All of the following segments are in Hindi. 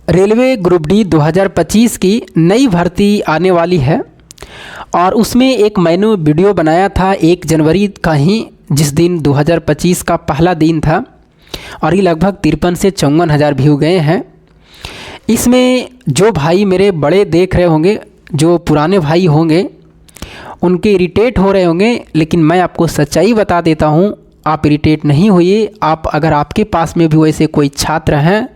रेलवे ग्रुप डी 2025 की नई भर्ती आने वाली है और उसमें एक मैंने वीडियो बनाया था 1 जनवरी का ही, जिस दिन 2025 का पहला दिन था और ये लगभग 53 से 54 हज़ार व्यू गए हैं। इसमें जो भाई मेरे बड़े देख रहे होंगे, जो पुराने भाई होंगे, उनके इरिटेट हो रहे होंगे, लेकिन मैं आपको सच्चाई बता देता हूँ, आप इरिटेट नहीं होइए। आप अगर आपके पास में भी वैसे कोई छात्र हैं,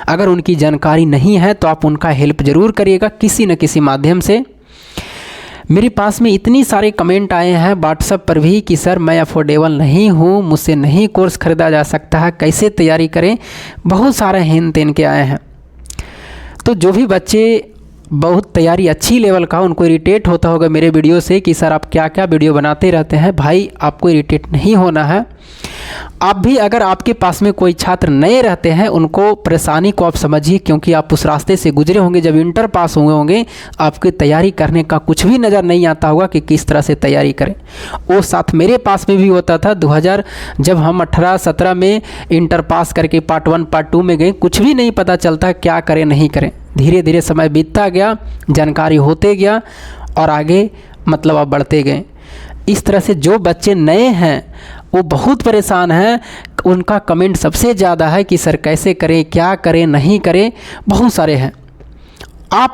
अगर उनकी जानकारी नहीं है तो आप उनका हेल्प ज़रूर करिएगा किसी न किसी माध्यम से। मेरे पास में इतनी सारे कमेंट आए हैं व्हाट्सएप पर भी कि सर मैं अफोर्डेबल नहीं हूँ, मुझसे नहीं कोर्स ख़रीदा जा सकता है, कैसे तैयारी करें। बहुत सारे हेन तेन के आए हैं। तो जो भी बच्चे बहुत तैयारी अच्छी लेवल का, उनको इरिटेट होता होगा मेरे वीडियो से कि सर आप क्या क्या वीडियो बनाते रहते हैं, भाई आपको इरिटेट नहीं होना है। आप भी अगर आपके पास में कोई छात्र नए रहते हैं, उनको परेशानी को आप समझिए, क्योंकि आप उस रास्ते से गुजरे होंगे। जब इंटर पास हुए होंगे, आपकी तैयारी करने का कुछ भी नज़र नहीं आता होगा कि किस तरह से तैयारी करें। वो साथ मेरे पास में भी होता था 2000, जब हम 18-17 में इंटर पास करके पार्ट 1 पार्ट 2 में गए, कुछ भी नहीं पता चलता क्या करें नहीं करें। धीरे धीरे समय बीतता गया, जानकारी होते गया और आगे मतलब आप बढ़ते गए। इस तरह से जो बच्चे नए हैं वो बहुत परेशान हैं। उनका कमेंट सबसे ज़्यादा है कि सर कैसे करें, क्या करें, नहीं करें, बहुत सारे हैं।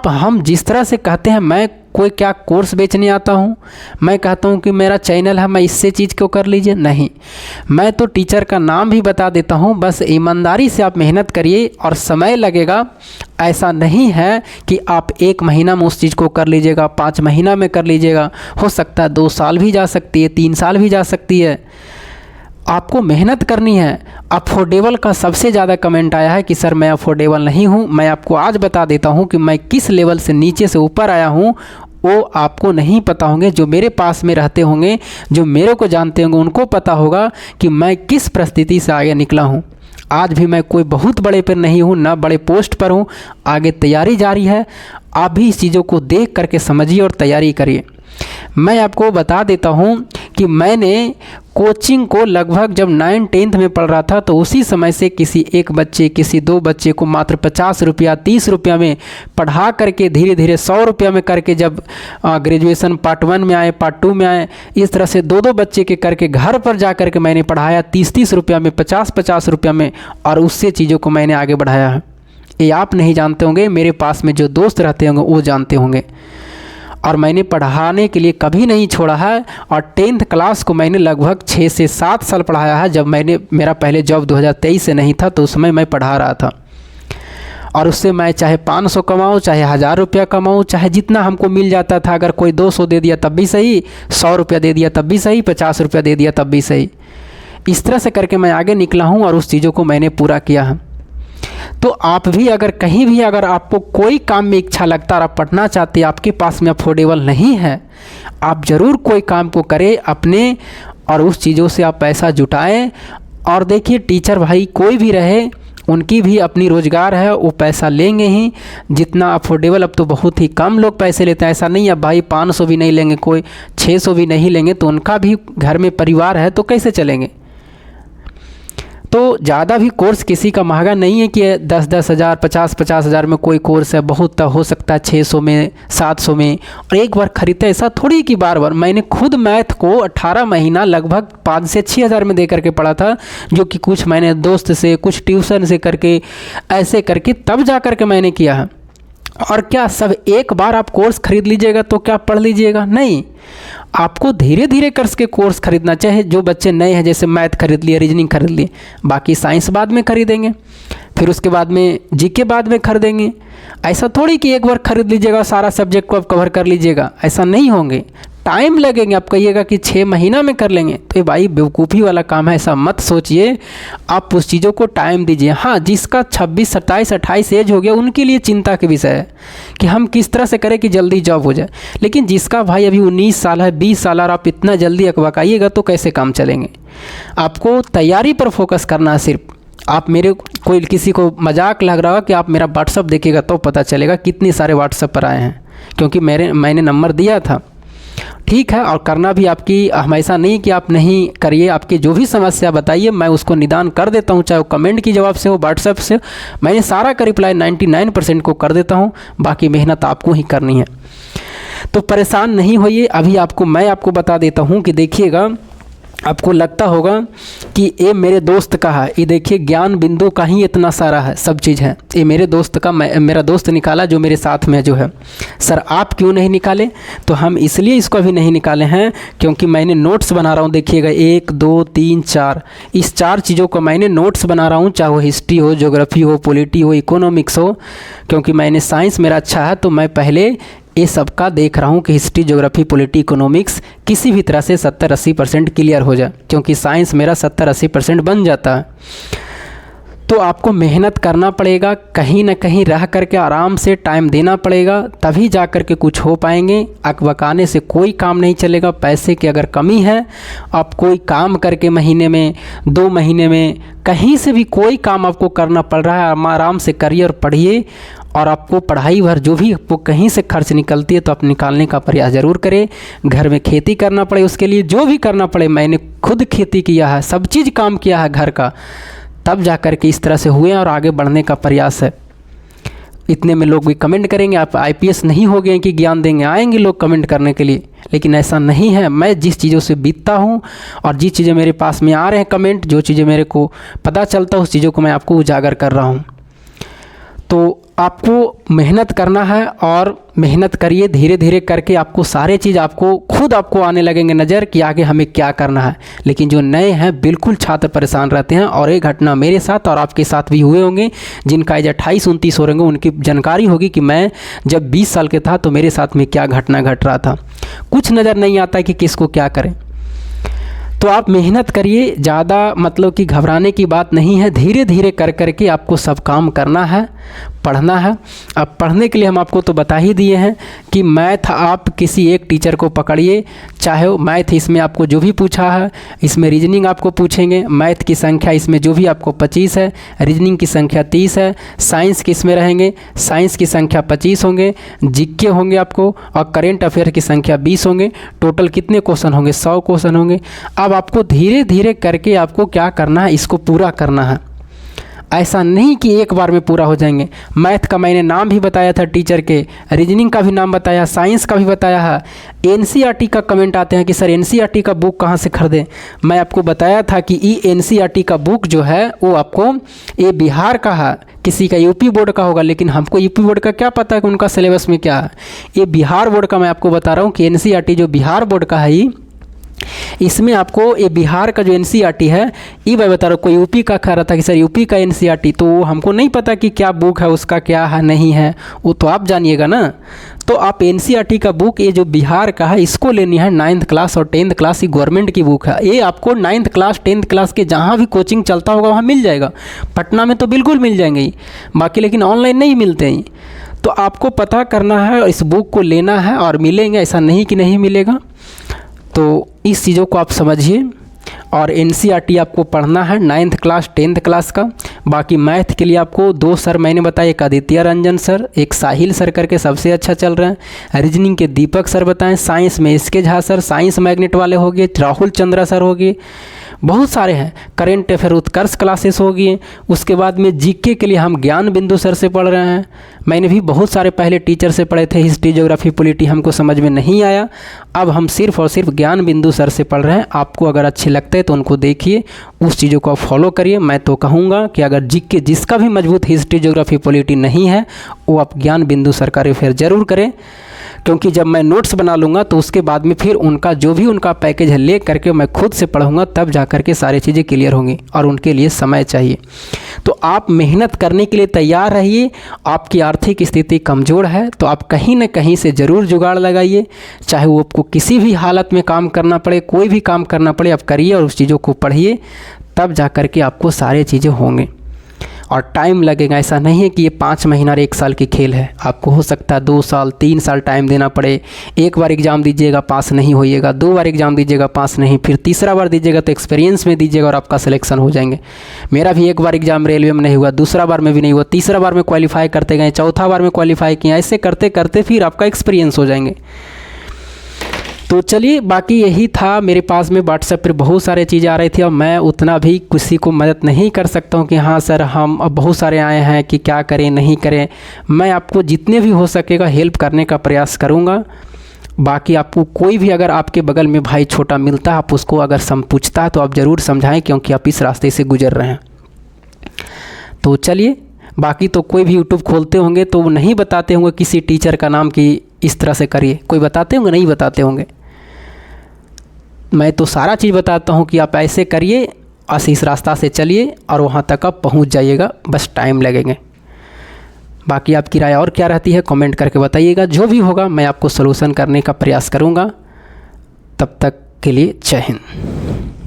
हम जिस तरह से कहते हैं, मैं कोई क्या कोर्स बेचने आता हूँ, मैं कहता हूँ कि मेरा चैनल है, मैं इससे चीज़ क्यों कर लीजिए, नहीं। मैं तो टीचर का नाम भी बता देता हूँ, बस ईमानदारी से आप मेहनत करिए और समय लगेगा। ऐसा नहीं है कि आप 1 महीना में उस चीज़ को कर लीजिएगा, 5 महीना में कर लीजिएगा। हो सकता है 2 साल भी जा सकती है, 3 साल भी जा सकती है। आपको मेहनत करनी है। अफोर्डेबल का सबसे ज़्यादा कमेंट आया है कि सर मैं अफोर्डेबल नहीं हूँ। मैं आपको आज बता देता हूँ कि मैं किस लेवल से नीचे से ऊपर आया हूँ, वो आपको नहीं पता होंगे। जो मेरे पास में रहते होंगे, जो मेरे को जानते होंगे, उनको पता होगा कि मैं किस परिस्थिति से आगे निकला हूँ। आज भी मैं कोई बहुत बड़े पर नहीं हूँ, ना बड़े पोस्ट पर हूँ, आगे तैयारी जारी है। आप भी इस चीज़ों को देख करके समझिए और तैयारी करिए। मैं आपको बता देता हूँ कि मैंने कोचिंग को लगभग जब 9th-10th में पढ़ रहा था, तो उसी समय से किसी 1 बच्चे, किसी 2 बच्चे को मात्र 50 रुपया, 30 रुपया में पढ़ा करके धीरे धीरे 100 रुपया में करके, जब ग्रेजुएशन पार्ट 1 में आए, पार्ट 2 में आए, इस तरह से 2-2 बच्चे के करके घर पर जा कर के मैंने पढ़ाया 30-30 रुपया में, 50-50 रुपया में, और उससे चीज़ों को मैंने आगे बढ़ाया है। ये आप नहीं जानते होंगे, मेरे पास में जो दोस्त रहते होंगे वो जानते होंगे। और मैंने पढ़ाने के लिए कभी नहीं छोड़ा है। और 10th क्लास को मैंने लगभग 6 से 7 साल पढ़ाया है। जब मेरा पहले जॉब 2023 से नहीं था, तो उस समय मैं पढ़ा रहा था। और उससे मैं चाहे 500 कमाऊँ, चाहे 1000 रुपया कमाऊँ, चाहे जितना हमको मिल जाता था। अगर कोई 200 दे दिया तब भी सही, 100 रुपया दे दिया तब भी सही, 50 रुपया दे दिया तब भी सही। इस तरह से करके मैं आगे निकला हूँ और उस चीज़ों को मैंने पूरा किया है। तो आप भी अगर कहीं भी, अगर आपको कोई काम में इच्छा लगता है और आप पढ़ना चाहते हैं, आपके पास में अफोर्डेबल नहीं है, आप ज़रूर कोई काम को करें अपने, और उस चीज़ों से आप पैसा जुटाएं। और देखिए, टीचर भाई कोई भी रहे, उनकी भी अपनी रोज़गार है, वो पैसा लेंगे ही जितना अफोर्डेबल। अब तो बहुत ही कम लोग पैसे लेते हैं। ऐसा नहीं है भाई 500 भी नहीं लेंगे, कोई 600 भी नहीं लेंगे, तो उनका भी घर में परिवार है, तो कैसे चलेंगे। तो ज़्यादा भी कोर्स किसी का महंगा नहीं है कि 10-10 हज़ार, 50-50 हज़ार में कोई कोर्स है। बहुत हो सकता है 600 में, 700 में, और एक बार खरीदते। ऐसा थोड़ी कि बार बार। मैंने खुद मैथ को 18 महीना लगभग 5 से 6 हज़ार में दे करके पढ़ा था, जो कि कुछ मैंने दोस्त से, कुछ ट्यूशन से करके, ऐसे करके तब जा कर के मैंने किया है। और क्या सब एक बार आप कोर्स खरीद लीजिएगा तो क्या पढ़ लीजिएगा, नहीं। आपको धीरे धीरे करके कोर्स खरीदना चाहिए। जो बच्चे नए हैं, जैसे मैथ खरीद लिए, रीजनिंग खरीद लिए, बाकी साइंस बाद में खरीदेंगे, फिर उसके बाद में जीके बाद में खरीदेंगे। ऐसा थोड़ी कि एक बार खरीद लीजिएगा सारा सब्जेक्ट को आप कवर कर लीजिएगा, ऐसा नहीं होंगे। टाइम लगेंगे। आप कहिएगा कि 6 महीना में कर लेंगे, तो ये भाई बेवकूफ़ी वाला काम है, ऐसा मत सोचिए। आप उस चीज़ों को टाइम दीजिए। हाँ, जिसका 26, 27, 28 एज हो गया, उनके लिए चिंता के विषय है कि हम किस तरह से करें कि जल्दी जॉब हो जाए। लेकिन जिसका भाई अभी 19 साल है, 20 साल, और आप इतना जल्दी अकबकाइएगा तो कैसे काम चलेंगे। आपको तैयारी पर फोकस करना है सिर्फ। आप मेरे, कोई किसी को मजाक लग रहा होगा कि आप मेरा व्हाट्सअप देखिएगा तो पता चलेगा कितने सारे व्हाट्सअप पर आए हैं, क्योंकि मैंने नंबर दिया था। ठीक है, और करना भी आपकी हमेशा नहीं कि आप नहीं करिए। आपकी जो भी समस्या बताइए, मैं उसको निदान कर देता हूँ, चाहे वो कमेंट की जवाब से हो, व्हाट्सएप से, मैंने सारा का रिप्लाई 99% को कर देता हूँ। बाकी मेहनत आपको ही करनी है, तो परेशान नहीं होइए। अभी मैं आपको बता देता हूँ कि देखिएगा, आपको लगता होगा कि ये मेरे दोस्त का है, ये देखिए ज्ञान बिंदु का ही इतना सारा है, सब चीज़ है। ये मेरे दोस्त का, मेरा दोस्त निकाला जो मेरे साथ में जो है। सर आप क्यों नहीं निकाले? तो हम इसलिए इसको अभी नहीं निकाले हैं क्योंकि मैंने नोट्स बना रहा हूँ। देखिएगा 1 2 3 4, इस 4 चीज़ों को मैंने नोट्स बना रहा हूँ, चाहे वो हिस्ट्री हो, ज्योग्राफी हो, पॉलिटी हो, इकोनॉमिक्स हो। क्योंकि मैंने साइंस मेरा अच्छा है, तो मैं पहले ये सबका देख रहा हूँ कि हिस्ट्री, ज्योग्राफी, पॉलिटी, इकोनॉमिक्स किसी भी तरह से 70-80% क्लियर हो जाए, क्योंकि साइंस मेरा 70-80% बन जाता है। तो आपको मेहनत करना पड़ेगा, कहीं ना कहीं रह करके आराम से टाइम देना पड़ेगा, तभी जा कर के कुछ हो पाएंगे। अकबकाने से कोई काम नहीं चलेगा। पैसे की अगर कमी है, आप कोई काम करके महीने में, 2 महीने में, कहीं से भी कोई काम आपको करना पड़ रहा है, आराम से करिए और पढ़िए। और आपको पढ़ाई भर जो भी आपको कहीं से खर्च निकलती है तो आप निकालने का प्रयास ज़रूर करें। घर में खेती करना पड़े, उसके लिए जो भी करना पड़े, मैंने खुद खेती किया है, सब चीज़ काम किया है घर का, तब जा कर के इस तरह से हुए और आगे बढ़ने का प्रयास है। इतने में लोग भी कमेंट करेंगे आप IPS नहीं हो गए कि ज्ञान देंगे, आएंगे लोग कमेंट करने के लिए, लेकिन ऐसा नहीं है। मैं जिस चीज़ों से बीतता हूँ और जिस चीज़ें मेरे पास में आ रहे हैं कमेंट, जो चीज़ें मेरे को पता चलता है, उस चीज़ों को मैं आपको उजागर कर रहा हूँ। तो आपको मेहनत करना है और मेहनत करिए, धीरे धीरे करके आपको सारे चीज़ खुद आपको आने लगेंगे नज़र कि आगे हमें क्या करना है। लेकिन जो नए हैं, बिल्कुल छात्र परेशान रहते हैं, और ये घटना मेरे साथ और आपके साथ भी हुए होंगे। जिनका एज 28-29 हो रहे होंगे, उनकी जानकारी होगी कि मैं जब 20 साल के था तो मेरे साथ में क्या घटना घट रहा था। कुछ नज़र नहीं आता कि किसको क्या करें। तो आप मेहनत करिए, ज़्यादा मतलब कि घबराने की बात नहीं है। धीरे धीरे कर करके आपको सब काम करना है, पढ़ना है। अब पढ़ने के लिए हम आपको तो बता ही दिए हैं कि मैथ आप किसी एक टीचर को पकड़िए, चाहे वो मैथ इसमें आपको जो भी पूछा है, इसमें रीजनिंग आपको पूछेंगे। मैथ की संख्या इसमें जो भी आपको 25 है, रीजनिंग की संख्या 30 है, साइंस किस में रहेंगे, साइंस की संख्या 25 होंगे, जीके होंगे आपको, और करेंट अफेयर की संख्या 20 होंगे। टोटल कितने क्वेश्चन होंगे? 100 क्वेश्चन होंगे। अब आपको धीरे धीरे करके आपको क्या करना है, इसको पूरा करना है। ऐसा नहीं कि एक बार में पूरा हो जाएंगे। मैथ का मैंने नाम भी बताया था टीचर के, रीजनिंग का भी नाम बताया, साइंस का भी बताया है। NCERT का कमेंट आते हैं कि सर NCERT का बुक कहाँ से खरीदें। मैं आपको बताया था कि NCERT का बुक जो है वो आपको, ये बिहार का है, किसी का यूपी बोर्ड का होगा, लेकिन हमको यूपी बोर्ड का क्या पता है कि उनका सिलेबस में क्या है। ये बिहार बोर्ड का मैं आपको बता रहा हूँ कि NCERT जो बिहार बोर्ड का है, इसमें आपको ये बिहार का जो NCERT है, ये मैं बता रहा हूँ। कोई यूपी का कह रहा था कि सर यूपी का NCERT, तो वो हमको नहीं पता कि क्या बुक है, उसका क्या है नहीं है, वो तो आप जानिएगा ना। तो आप NCERT का बुक, ये जो बिहार का है, इसको लेनी है। 9th क्लास और 10th क्लास की गवर्नमेंट की बुक है। ये आपको 9th क्लास 10th क्लास के जहाँ भी कोचिंग चलता होगा वहाँ मिल जाएगा। पटना में तो बिल्कुल मिल जाएंगे ही, बाकी लेकिन ऑनलाइन नहीं मिलते हैं। तो आपको पता करना है, इस बुक को लेना है और मिलेंगे, ऐसा नहीं कि नहीं मिलेगा। तो इस चीज़ों को आप समझिए। और NCERT आपको पढ़ना है 9th क्लास 10th क्लास का। बाकी मैथ के लिए आपको 2 सर मैंने बताए, एक आदित्य रंजन सर, एक साहिल सर करके सबसे अच्छा चल रहे हैं। रीजनिंग के दीपक सर बताएं, साइंस में SK Jha sir, science magnet वाले हो गए, राहुल चंद्रा सर हो गए, बहुत सारे हैं। करेंट अफेयर उत्कर्ष क्लासेस होगी। उसके बाद में जीके के लिए हम ज्ञान बिंदु सर से पढ़ रहे हैं। मैंने भी बहुत सारे पहले टीचर से पढ़े थे, हिस्ट्री, ज्योग्राफी, पॉलिटी हमको समझ में नहीं आया। अब हम सिर्फ और सिर्फ ज्ञान बिंदु सर से पढ़ रहे हैं। आपको अगर अच्छे लगते हैं तो उनको देखिए, उस चीज़ों को आप फॉलो करिए। मैं तो कहूँगा कि अगर जीके जिसका भी मजबूत हिस्ट्री, ज्योग्राफी, पॉलिटी नहीं है, वो आप ज्ञान बिंदु सर का रेफर जरूर करें। क्योंकि जब मैं नोट्स बना लूँगा तो उसके बाद में फिर उनका जो भी उनका पैकेज है ले करके मैं खुद से पढ़ूँगा, तब जा कर के सारी चीज़ें क्लियर होंगी। और उनके लिए समय चाहिए। तो आप मेहनत करने के लिए तैयार रहिए। आपकी आर्थिक स्थिति कमज़ोर है तो आप कहीं ना कहीं से ज़रूर जुगाड़ लगाइए। चाहे वो आपको किसी भी हालत में काम करना पड़े, कोई भी काम करना पड़े, आप करिए और उस चीज़ों को पढ़िए, तब जा कर के आपको सारे चीज़ें होंगे। और टाइम लगेगा, ऐसा नहीं है कि ये 5 महीना और 1 साल की खेल है। आपको हो सकता है 2 साल 3 साल टाइम देना पड़े। एक बार एग्ज़ाम दीजिएगा, पास नहीं होइएगा, 2 बार एग्ज़ाम दीजिएगा, पास नहीं, फिर तीसरा बार दीजिएगा तो एक्सपीरियंस में दीजिएगा और आपका सिलेक्शन हो जाएंगे। मेरा भी एक बार एग्ज़ाम रेलवे में नहीं हुआ, दूसरा बार में भी नहीं हुआ, तीसरा बार में क्वालिफाई करते गए, चौथा बार में क्वालिफाई किया, ऐसे करते करते फिर आपका एक्सपीरियंस हो जाएंगे। तो चलिए, बाकी यही था। मेरे पास में व्हाट्सएप पर बहुत सारे चीज़ें आ रही थी और मैं उतना भी किसी को मदद नहीं कर सकता हूँ कि हाँ सर हम अब बहुत सारे आए हैं कि क्या करें नहीं करें। मैं आपको जितने भी हो सकेगा हेल्प करने का प्रयास करूँगा। बाकी आपको कोई भी अगर आपके बगल में भाई छोटा मिलता है, आप उसको अगर पूछता है तो आप ज़रूर समझाएं, क्योंकि आप इस रास्ते से गुजर रहे हैं। तो चलिए, बाकी तो कोई भी यूट्यूब खोलते होंगे तो वो नहीं बताते होंगे किसी टीचर का नाम कि इस तरह से करिए, कोई बताते होंगे? नहीं बताते होंगे। मैं तो सारा चीज़ बताता हूँ कि आप ऐसे करिए, इस रास्ता से चलिए और वहाँ तक आप पहुँच जाइएगा, बस टाइम लगेंगे। बाकी आपकी राय और क्या रहती है कमेंट करके बताइएगा। जो भी होगा मैं आपको सलूशन करने का प्रयास करूँगा। तब तक के लिए जय हिंद।